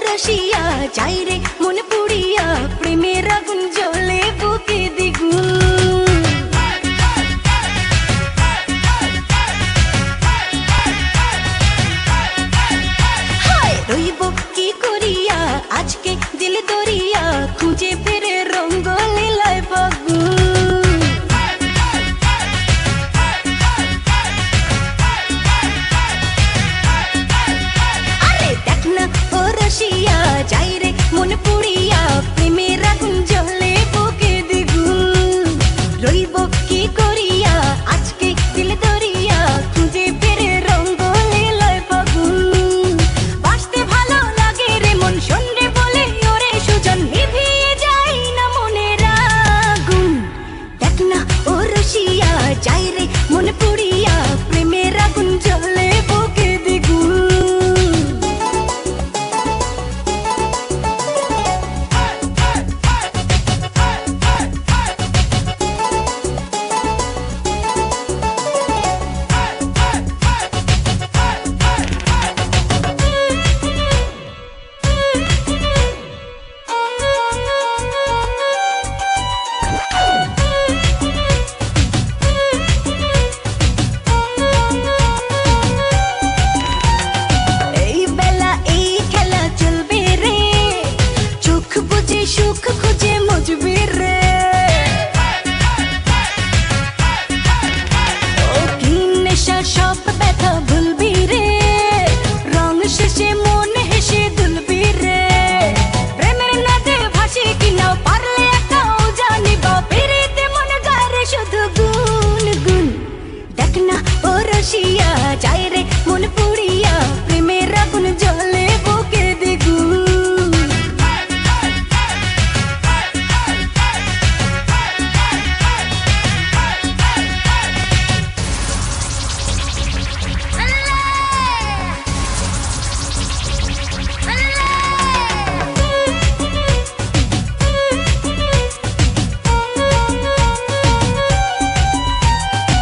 রসিয়া যাই রে মন পুড়িয়া প্রেমের আগুন জ্বলে বুকে দ্বিগুণ রইব কি করিয়া আজকে দিল দরিয়া খুঁজে ফিরে রঙ্গ লীলায় ফাগুন আরে দেখ না ও রসিয়া যাই রে মন পুড়িয়া প্রেমের আগুন জ্বলে বুকে দ্বিগুণ রইব কি করিয়া আজকে দিল দরিয়া খুঁজে ফিরে রঙ্গ লীলায় ফাগুন বাসতে ভালো লাগে রে মন শোন রে বলে ওরে সুজন নিভিয়ে যায় না মনের আগুন দেখ না ও রসিয়া যাই রে মন পুড়িয়া প্রেমের আগুন জ্বলে বুকে দ্বিগুণ সুখ খুঁজে মজবি রে ও কি নেশা সব ব্যথা ভুলবি রে রং শেষে মন হেসে দুলবি রে প্রেমের নদে ভাসি কিনা পারলে একাও জানিবা ফিরিতে মন গারে শুধু গুন গুন দেখ না ও রসিয়া যাই রে মন পুড়িয়া